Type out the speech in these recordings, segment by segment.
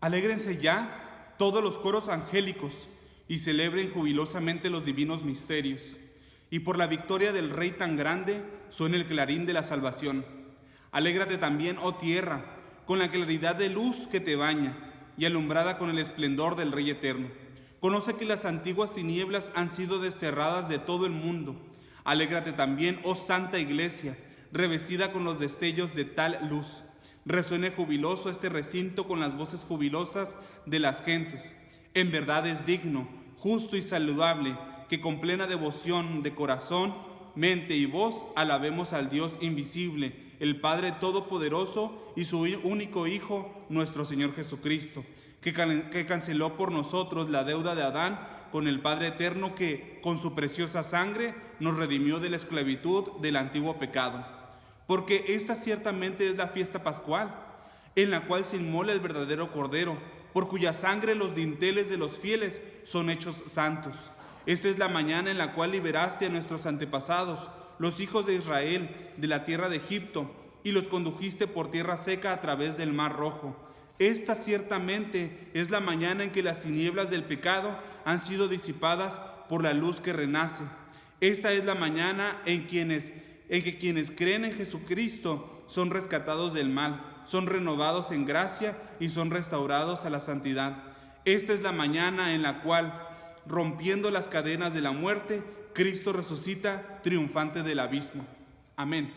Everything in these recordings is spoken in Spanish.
Alégrense ya todos los coros angélicos y celebren jubilosamente los divinos misterios. Y por la victoria del Rey tan grande suena el clarín de la salvación. Alégrate también, oh tierra, con la claridad de luz que te baña y alumbrada con el esplendor del Rey eterno. Conoce que las antiguas tinieblas han sido desterradas de todo el mundo. Alégrate también, oh santa iglesia, revestida con los destellos de tal luz. Resuene jubiloso este recinto con las voces jubilosas de las gentes. En verdad es digno, justo y saludable que con plena devoción de corazón, mente y voz alabemos al Dios invisible, el Padre Todopoderoso y su único Hijo, nuestro Señor Jesucristo, que canceló por nosotros la deuda de Adán con el Padre Eterno, que con su preciosa sangre nos redimió de la esclavitud del antiguo pecado. Porque esta ciertamente es la fiesta pascual, en la cual se inmola el verdadero Cordero, por cuya sangre los dinteles de los fieles son hechos santos. Esta es la mañana en la cual liberaste a nuestros antepasados, los hijos de Israel, de la tierra de Egipto, y los condujiste por tierra seca a través del Mar Rojo. Esta ciertamente es la mañana en que las tinieblas del pecado han sido disipadas por la luz que renace. Esta es la mañana en que quienes creen en Jesucristo son rescatados del mal, son renovados en gracia y son restaurados a la santidad. Esta es la mañana en la cual, rompiendo las cadenas de la muerte, Cristo resucita triunfante del abismo. Amén.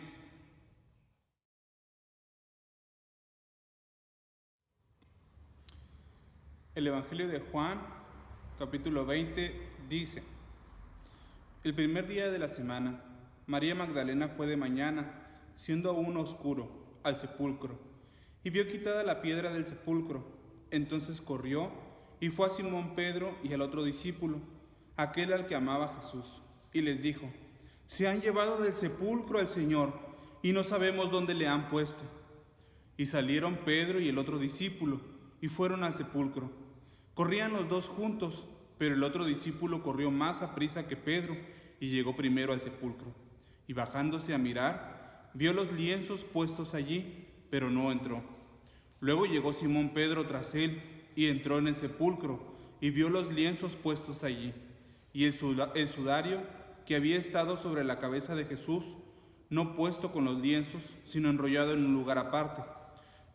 El Evangelio de Juan, capítulo 20, dice: El primer día de la semana, María Magdalena fue de mañana, siendo aún oscuro, al sepulcro, y vio quitada la piedra del sepulcro. Entonces corrió y fue a Simón Pedro y al otro discípulo, aquel al que amaba Jesús, y les dijo: Se han llevado del sepulcro al Señor, y no sabemos dónde le han puesto. Y salieron Pedro y el otro discípulo, y fueron al sepulcro. Corrían los dos juntos, pero el otro discípulo corrió más aprisa que Pedro, y llegó primero al sepulcro. Y bajándose a mirar, vio los lienzos puestos allí, pero no entró. Luego llegó Simón Pedro tras él, y entró en el sepulcro, y vio los lienzos puestos allí, y el sudario que había estado sobre la cabeza de Jesús, no puesto con los lienzos, sino enrollado en un lugar aparte.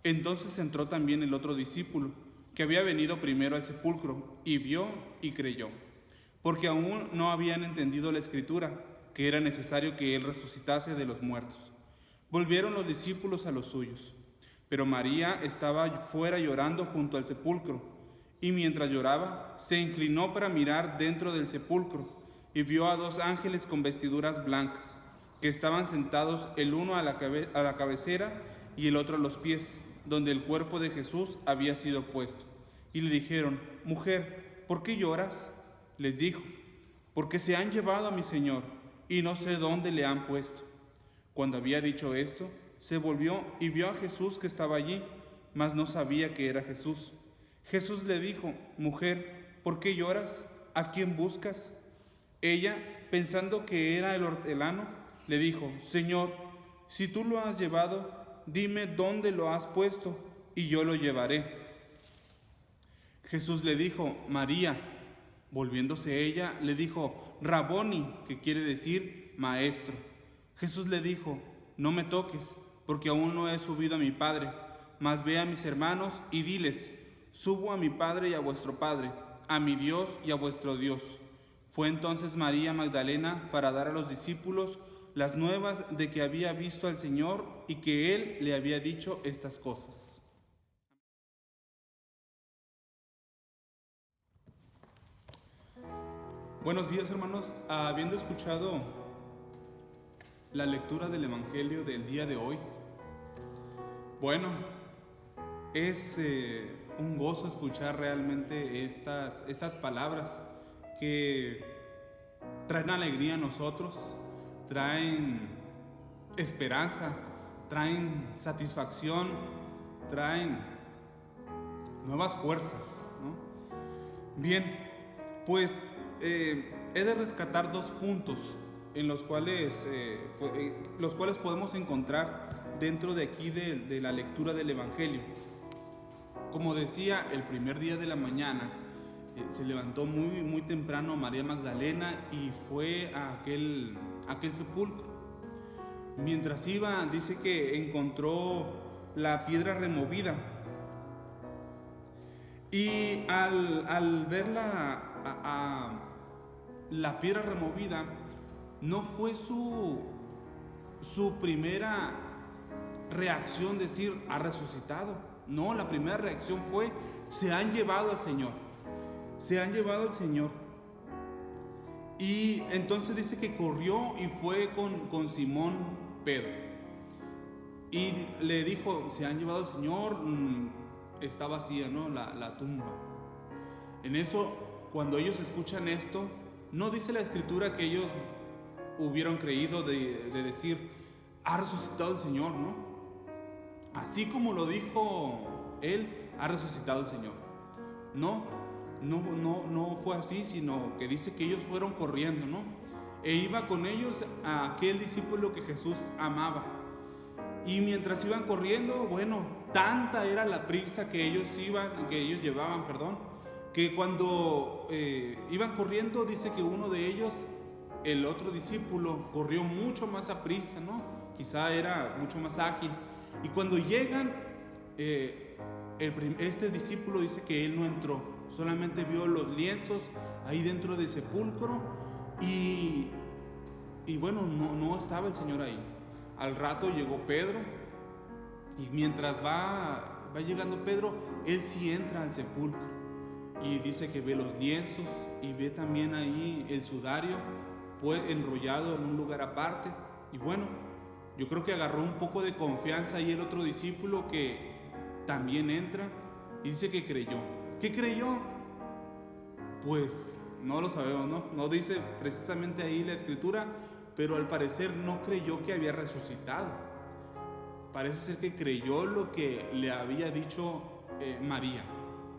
Entonces entró también el otro discípulo, que había venido primero al sepulcro, y vio y creyó, porque aún no habían entendido la Escritura, que era necesario que él resucitase de los muertos. Volvieron los discípulos a los suyos, pero María estaba fuera llorando junto al sepulcro, y mientras lloraba, se inclinó para mirar dentro del sepulcro, y vio a dos ángeles con vestiduras blancas, que estaban sentados el uno a la cabecera y el otro a los pies, donde el cuerpo de Jesús había sido puesto. Y le dijeron: Mujer, ¿por qué lloras? Les dijo: Porque se han llevado a mi Señor, y no sé dónde le han puesto. Cuando había dicho esto, se volvió y vio a Jesús que estaba allí, mas no sabía que era Jesús. Jesús le dijo: Mujer, ¿por qué lloras? ¿A quién buscas? Ella, pensando que era el hortelano, le dijo: Señor, si tú lo has llevado, dime dónde lo has puesto, y yo lo llevaré. Jesús le dijo: María. Volviéndose ella, le dijo: Raboni, que quiere decir maestro. Jesús le dijo: No me toques, porque aún no he subido a mi Padre, mas ve a mis hermanos y diles: Subo a mi Padre y a vuestro Padre, a mi Dios y a vuestro Dios. Fue entonces María Magdalena para dar a los discípulos las nuevas de que había visto al Señor y que Él le había dicho estas cosas. Buenos días, hermanos. Habiendo escuchado la lectura del Evangelio del día de hoy, bueno, es un gozo escuchar realmente estas palabras que traen alegría a nosotros, traen esperanza, traen satisfacción, traen nuevas fuerzas, ¿no? Bien, pues he de rescatar dos puntos en los cuales podemos encontrar dentro de aquí de la lectura del Evangelio. como decía, el primer día de la mañana se levantó muy temprano María Magdalena y fue a aquel sepulcro. Mientras iba, dice que encontró la piedra removida. Y al ver la piedra removida, no fue su primera reacción decir, ha resucitado. No, la primera reacción fue, se han llevado al Señor. Se han llevado al Señor. Y entonces dice que corrió y fue con Simón Pedro. Y le dijo, se han llevado al Señor, está vacía, ¿no? La tumba. En eso, cuando ellos escuchan esto, no dice la Escritura que ellos hubieran creído de decir, ha resucitado el Señor, ¿no? Así como lo dijo él, ha resucitado el Señor. No fue así, sino que dice que ellos fueron corriendo, ¿no? E iba con ellos a aquel discípulo que Jesús amaba. Y mientras iban corriendo, bueno, tanta era la prisa que ellos llevaban, que cuando iban corriendo, dice que uno de ellos, el otro discípulo, corrió mucho más a prisa, ¿no? Quizá era mucho más ágil. Y cuando llegan, este discípulo dice que él no entró, solamente vio los lienzos ahí dentro del sepulcro y bueno, no estaba el Señor ahí. Al rato llegó Pedro y mientras va llegando Pedro, él sí entra al sepulcro y dice que ve los lienzos y ve también ahí el sudario pues enrollado en un lugar aparte. Y bueno, yo creo que agarró un poco de confianza ahí el otro discípulo que también entra y dice que creyó. ¿Qué creyó? Pues no lo sabemos, ¿no? No dice precisamente ahí la Escritura, pero al parecer no creyó que había resucitado. Parece ser que creyó lo que le había dicho María,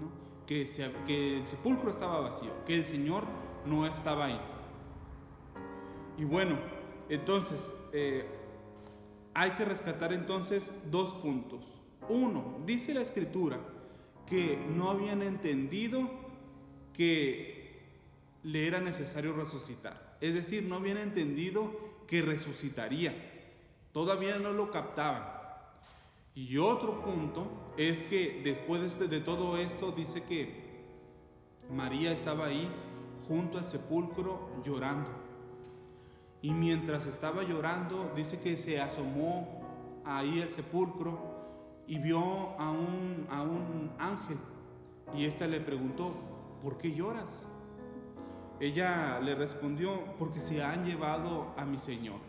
¿no? Que el sepulcro estaba vacío, que el Señor no estaba ahí. Y bueno, entonces hay que rescatar entonces 2 puntos. 1, dice la Escritura que no habían entendido que le era necesario resucitar. Es decir, no habían entendido que resucitaría. Todavía no lo captaban. Y otro punto es que después de todo esto dice que María estaba ahí junto al sepulcro llorando. Y mientras estaba llorando, dice que se asomó ahí al sepulcro y vio a un ángel. Y éste le preguntó, ¿por qué lloras? Ella le respondió, porque se han llevado a mi Señor.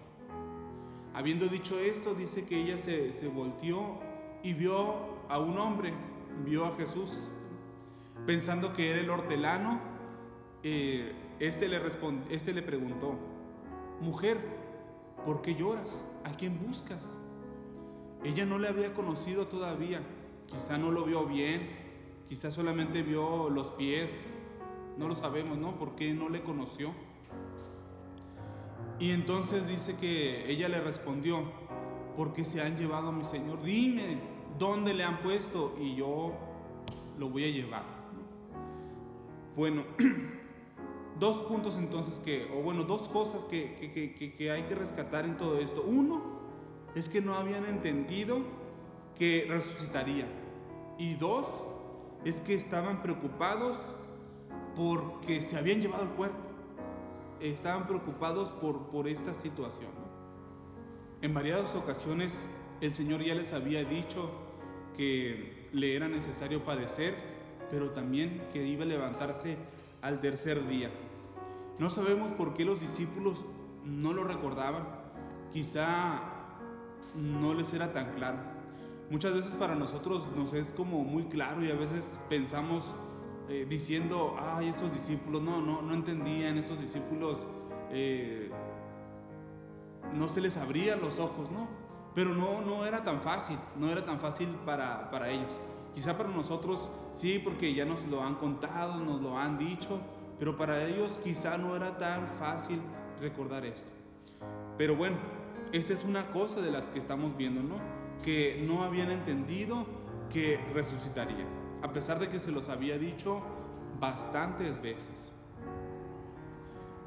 Habiendo dicho esto, dice que ella se volteó y vio a un hombre, vio a Jesús. Pensando que era el hortelano, este le preguntó, mujer, ¿por qué lloras? ¿A quién buscas? Ella no le había conocido todavía, quizá no lo vio bien, quizá solamente vio los pies, no lo sabemos, ¿no? ¿Por qué no le conoció? Y entonces dice que ella le respondió, porque se han llevado a mi Señor, dime dónde le han puesto y yo lo voy a llevar. Bueno, 2 puntos entonces dos cosas que hay que rescatar en todo esto. 1 es que no habían entendido que resucitaría. Y 2 es que estaban preocupados porque se habían llevado el cuerpo. Estaban preocupados por esta situación. En varias ocasiones el Señor ya les había dicho que le era necesario padecer, pero también que iba a levantarse al tercer día. No sabemos por qué los discípulos no lo recordaban. Quizá no les era tan claro. Muchas veces para nosotros nos es como muy claro y a veces pensamos diciendo, ay, esos discípulos no entendían, esos discípulos no se les abrían los ojos, ¿no? Pero no era tan fácil, para ellos. Quizá para nosotros sí, porque ya nos lo han contado, nos lo han dicho, pero para ellos quizá no era tan fácil recordar esto. Pero bueno, esta es una cosa de las que estamos viendo, ¿no? Que no habían entendido que resucitaría. a pesar de que se los había dicho bastantes veces.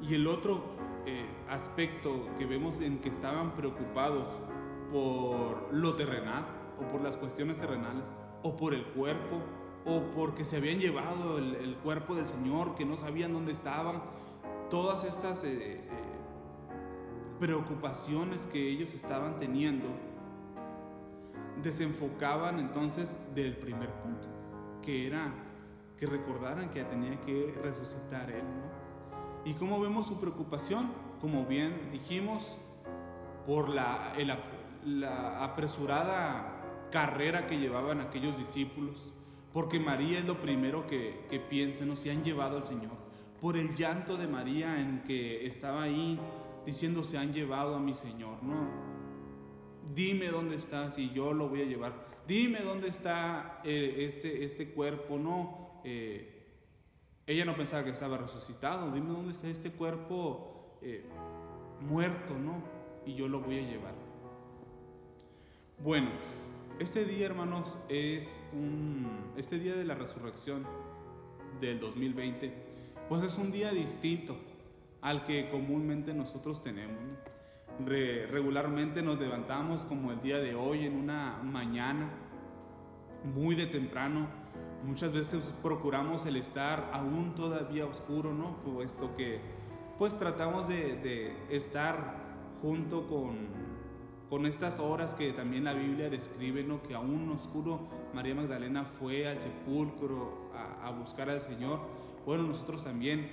Y el otro aspecto que vemos en que estaban preocupados por lo terrenal, o por las cuestiones terrenales, o por el cuerpo, o porque se habían llevado el cuerpo del Señor, que no sabían dónde estaban. Todas estas preocupaciones que ellos estaban teniendo desenfocaban entonces del primer punto, que era que recordaran que tenía que resucitar Él, ¿no? Y cómo vemos su preocupación, como bien dijimos, por la apresurada carrera que llevaban aquellos discípulos, porque María es lo primero que piensan, ¿no? Se han llevado al Señor, por el llanto de María en que estaba ahí diciendo: se han llevado a mi Señor, ¿no? Dime dónde estás y yo lo voy a llevar. Dime dónde está este cuerpo, ¿no? Ella no pensaba que estaba resucitado. Dime dónde está este cuerpo muerto, ¿no? Y yo lo voy a llevar. Bueno, este día, hermanos, este día de la resurrección del 2020, pues es un día distinto al que comúnmente nosotros tenemos, ¿no? Regularmente nos levantamos como el día de hoy en una mañana muy de temprano. Muchas veces procuramos el estar aún todavía oscuro, ¿no? Puesto que pues tratamos de estar junto con estas horas que también la Biblia describe, ¿no? Que aún oscuro María Magdalena fue al sepulcro a buscar al Señor. Bueno, nosotros también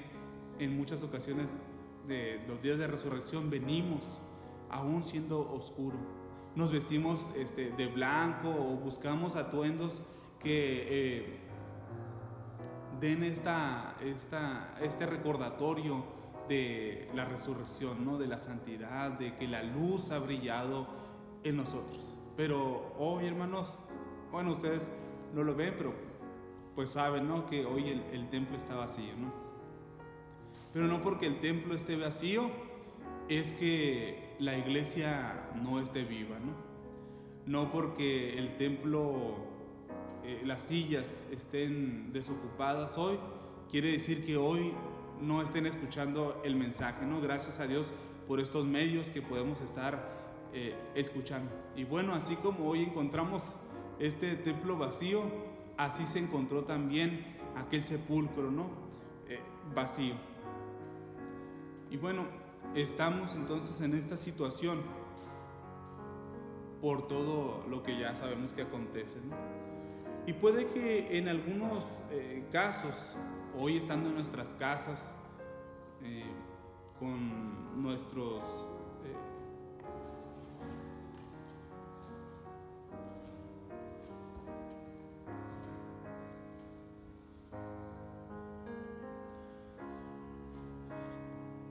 en muchas ocasiones de los días de resurrección venimos aún siendo oscuro. Nos vestimos de blanco o buscamos atuendos que den este recordatorio de la resurrección, ¿no? De la santidad, de que la luz ha brillado en nosotros. Pero hoy, hermanos, bueno, ustedes no lo ven, pero pues saben, ¿no? Que hoy el templo está vacío, ¿no? Pero no porque el templo esté vacío es que la iglesia no esté viva, ¿no? No porque el templo, las sillas estén desocupadas hoy, quiere decir que hoy no estén escuchando el mensaje, ¿no? Gracias a Dios por estos medios que podemos estar escuchando. Y bueno, así como hoy encontramos este templo vacío, así se encontró también aquel sepulcro, ¿no? Vacío. Y bueno, estamos entonces en esta situación por todo lo que ya sabemos que acontece, ¿no? Y puede que en algunos casos, hoy estando en nuestras casas, con nuestros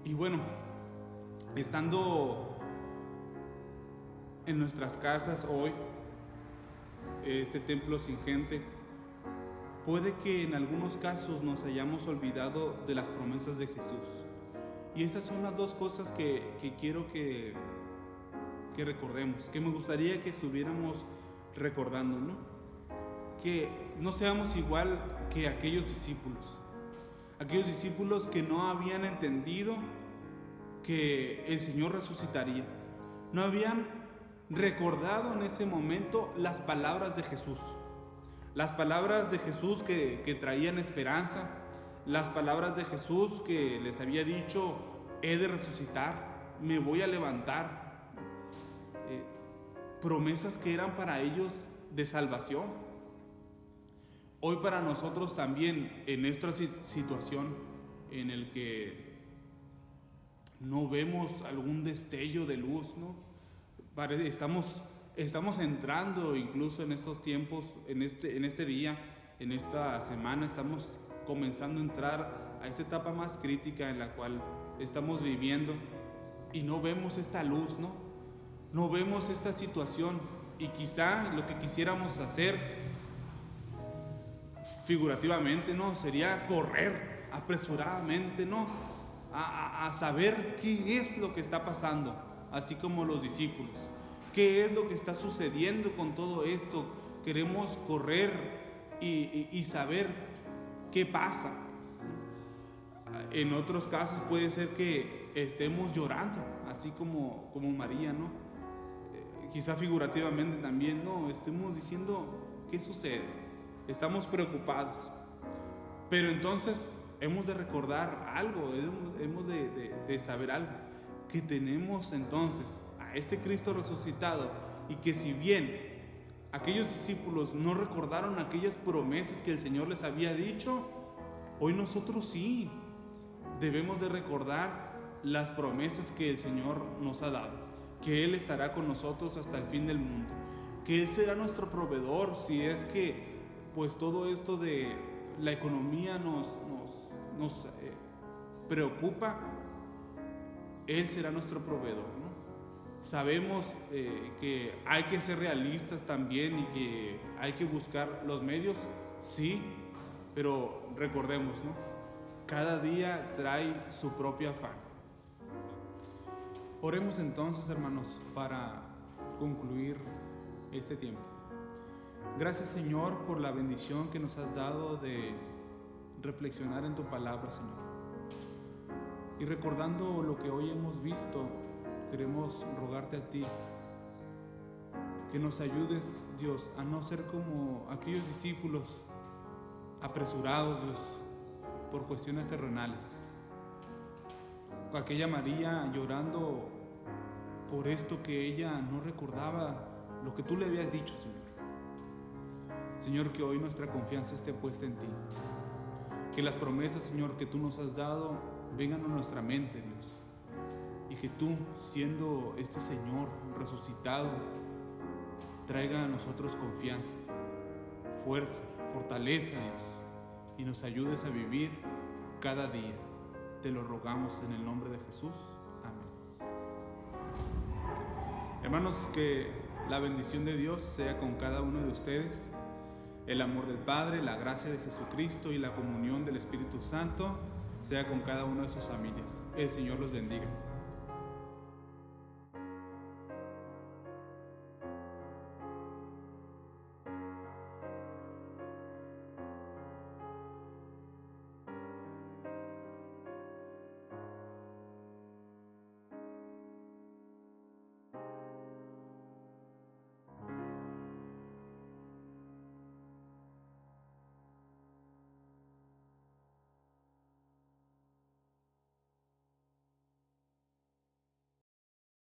y bueno, estando en nuestras casas hoy, este templo sin gente, puede que en algunos casos nos hayamos olvidado de las promesas de Jesús. Y estas son las dos cosas que quiero que recordemos, que me gustaría que estuviéramos recordando, ¿no? Que no seamos igual que aquellos discípulos que no habían entendido que el Señor resucitaría. No habían recordado en ese momento las palabras de Jesús. Las palabras de Jesús que traían esperanza. Las palabras de Jesús que les había dicho: he de resucitar, me voy a levantar. Promesas que eran para ellos de salvación. Hoy para nosotros también, en esta situación en el que no vemos algún destello de luz, ¿no? Estamos entrando incluso en estos tiempos, en este día, en esta semana, estamos comenzando a entrar a esta etapa más crítica en la cual estamos viviendo y no vemos esta luz, ¿no? No vemos esta situación, y quizá lo que quisiéramos hacer figurativamente, ¿no? Sería correr apresuradamente, ¿no? A saber qué es lo que está pasando, así como los discípulos. ¿Qué es lo que está sucediendo con todo esto? Queremos correr y saber qué pasa. En otros casos puede ser que estemos llorando, así como María, ¿no? Quizá figurativamente también, ¿no? Estemos diciendo, ¿qué sucede? Estamos preocupados. Pero entonces hemos de recordar algo, hemos de saber algo, que tenemos entonces a este Cristo resucitado, y que si bien aquellos discípulos no recordaron aquellas promesas que el Señor les había dicho, hoy nosotros sí debemos de recordar las promesas que el Señor nos ha dado, que Él estará con nosotros hasta el fin del mundo, que Él será nuestro proveedor si es que pues todo esto de la economía nos preocupa. Él será nuestro proveedor, ¿no? Sabemos que hay que ser realistas también y que hay que buscar los medios, sí, pero recordemos, ¿no? Cada día trae su propio afán. Oremos entonces, hermanos, para concluir este tiempo. Gracias, Señor, por la bendición que nos has dado de reflexionar en tu palabra, Señor. Y recordando lo que hoy hemos visto, queremos rogarte a ti que nos ayudes, Dios, a no ser como aquellos discípulos apresurados, Dios, por cuestiones terrenales. Aquella María llorando por esto que ella no recordaba lo que tú le habías dicho, Señor. Señor, que hoy nuestra confianza esté puesta en ti. Que las promesas, Señor, que tú nos has dado vengan a nuestra mente, Dios. Y que tú, siendo este Señor resucitado, traiga a nosotros confianza, fuerza, fortaleza, Dios. Y nos ayudes a vivir cada día. Te lo rogamos en el nombre de Jesús. Amén. Hermanos, que la bendición de Dios sea con cada uno de ustedes. El amor del Padre, la gracia de Jesucristo y la comunión del Espíritu Santo sea con cada una de sus familias. El Señor los bendiga.